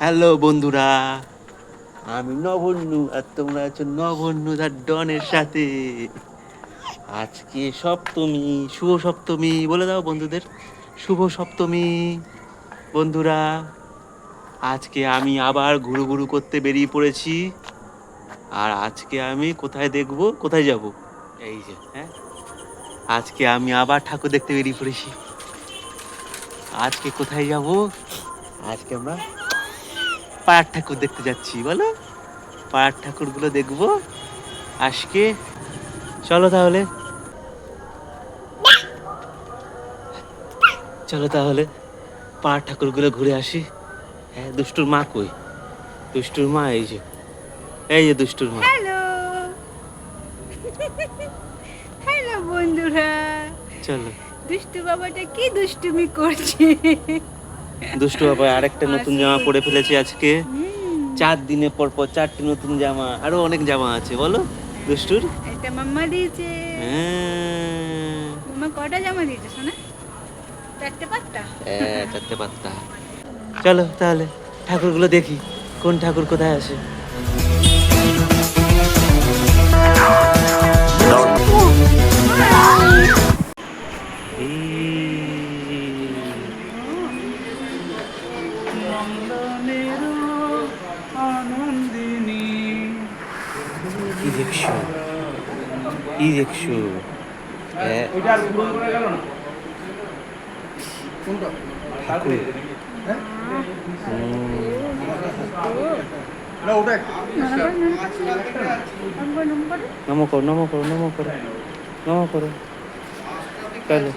Hello বন্ধুরা, আমি নভন্নু আর তোমরা আছো নভন্নু আর ডনের সাথে। আজকে সপ্তমী, শুভ সপ্তমী বলে দাও বন্ধুদের। শুভ সপ্তমী বন্ধুরা। আজকে আমি আবার ঘুরু ঘুরু করতে বেরিয়ে পড়েছি। আর আজকে আমি কোথায় দেখবো, কোথায় যাব? এই যে হ্যাঁ, আজকে আমি আবার ঠাকুর দেখতে বেরিয়ে পড়েছি। আজকে কোথায় যাব? আজকে আমরা পাড়ার ঠাকুর দেখতে যাচ্ছি, বলো। পাড়ার ঠাকুরগুলো দেখবো আজকে। চলো তাহলে, চলো তাহলে পাড়ার ঠাকুরগুলো ঘুরে আসি। হ্যাঁ, দুষ্টুর মা কই? দুষ্টুর মা এই যে, এই যে দুষ্টুর মা। হ্যালো হ্যালো বন্ধুরা, চলো। দুষ্টু বাবাটা কি দুষ্টুমি করছে। দুষ্টু বাবা আরেকটা নতুন জামা পরে ফেলেছে আজকে। হুম, 4 দিনে পর পর 4টে নতুন জামা, আরো অনেক জামা আছে বলো দুষ্টুর। এটা মাম্মা দিয়েছে। হ্যাঁ, মাম্মা কটা জামা দিয়েছে শোনা? 4-5টা। হ্যাঁ, 4টে 5টা। চলো তাহলে ঠাকুরগুলো দেখি, কোন ঠাকুর কোথায় আছে। কি দেখছো, কি দেখছো? হ্যাঁ, ঠাকুর। নম করো, নম করো, নম করো, নম করো। চলো।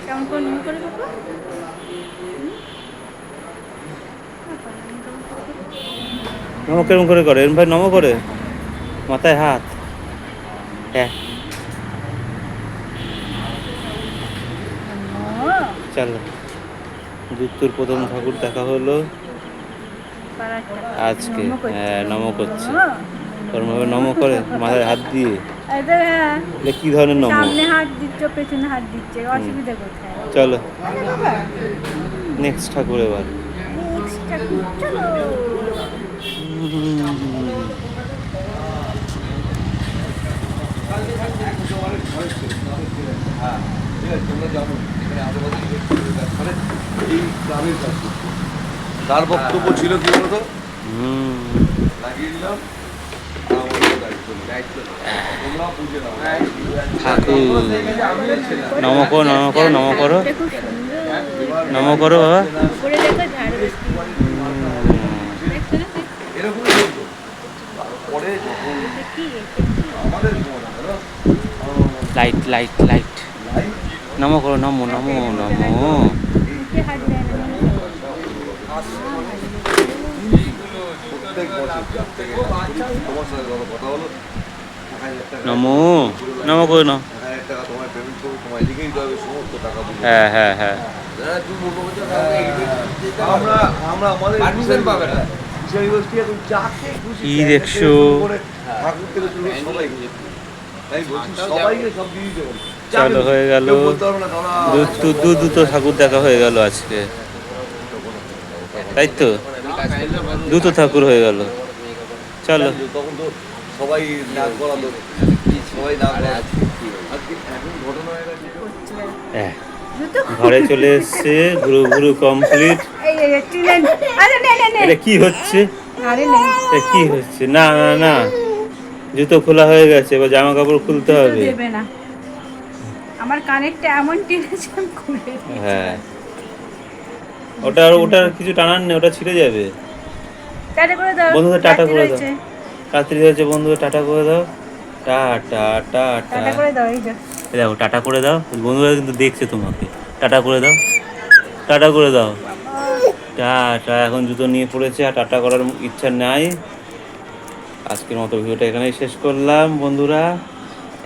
কেমন করে নম করে বাবা? নম কেমন করে করে এরম ভাই, নম করে মাথায় হাত। হ্যাঁ, চলো। যুক্তর প্রথম ঠাকুর দেখা হলো আজকে। হ্যাঁ, নম করছে। ওরম ভাবে নম করে মাথায় হাত দিয়ে। এটা কি ধরনের নম? সামনে হাত দিচ্ছ, পেছনে হাত দিচ্ছে, অসুবিধা কোথায়? চলো নেক্সট ঠাকুর এবার। Next ঠাকুর, চলো। তার বক্তব্য ছিল কি বলতো, হুম, লাগিয়ে দিলাম তোমরা বুঝে নাও। ঠাকুর নম করো, নম করো, নম করো, ঠাকুরটা খুব সুন্দর। নম করো বাবা। উপরে দেখো ঝাড় বৃষ্টি। দেখছো না? এরকমই বলতো। তারপরে যখন এটা কি? আমাদের জীবনে হলো লাইট লাইট লাইট। লাইফ নম করো, নমো নমো নমো। মুখে হাত দেয় না। প্রত্যেক বছর যার থেকে তোমার সাথে যত কথা হলো 1,000 টাকা, নমো নম করো না। 1,000 টাকা তোমায় পেমেন্ট করবো, তোমায় লিখে দিতে হবে সমস্ত টাকা বুঝে। হ্যাঁ হ্যাঁ হ্যাঁ। আমরা আমরা আমাদের বিষয় গোষ্ঠী এখন যাকে খুশি কি দেয়, দেখছো? থেকে শুরু করে ঠাকুর থেকে শুরু করে সবাই তাই বলছি সবাইকে সব দিয়ে দিতে পারি। চলো হয়ে গেল, কেউ বলতে পারবে না দাদা দুটো ঠাকুর দেখা হয়ে গেল আজকে, তাই তো? দুটো ঠাকুর হয়ে গেল। চলো। তখন তো সবাই নাক গলাতো, সবাই নাক গলাতো। আজকে এখন ঘটনা হয়ে গেছে হ্যাঁ, ঘরে চলে এসছে, ঘুরু ঘুরু কমপ্লিট। এই টিলেন। আরে নে নে নে। এটা কি হচ্ছে? আরে নে। এটা কি হচ্ছে? না না না, জুতো খোলা হয়ে গেছে, এবার জামা কাপড় খুলতে জুতো হবে। দেবে না। আমার কানেরটা এমন টেনেছে আমি খুলে দিয়েছি। হ্যাঁ, ওটার কিছু টানার নেই, ওটা ছিঁড়ে যাবে। টাটা করে দাও। বন্ধুদের টাটা রাত্রি করে দাও। হয়েছে। রাত্রি হয়েছে, বন্ধুদের টাটা করে দাও। Tata tata. টাটা করে দাও, এই যে। এই দেখো, টাটা করে দাও। বন্ধুরা কিন্তু দেখছে তোমাকে। টাটা করে দাও, টাটা করে দাও। টাটা। এখন জুতো নিয়ে পড়েছে, আর টাটা করার ইচ্ছা নাই। আজকের মতো ভিডিওটা এখানেই শেষ করলাম বন্ধুরা।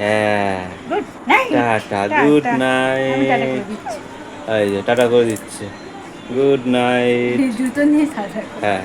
হ্যাঁ, গুড নাইট। টাটা, গুড আমি টাটা করে নাইট। দিচ্ছি। এই যে টাটা করে দিচ্ছে, গুড নাইট। জুতো নিয়ে টাটা করে। হ্যাঁ।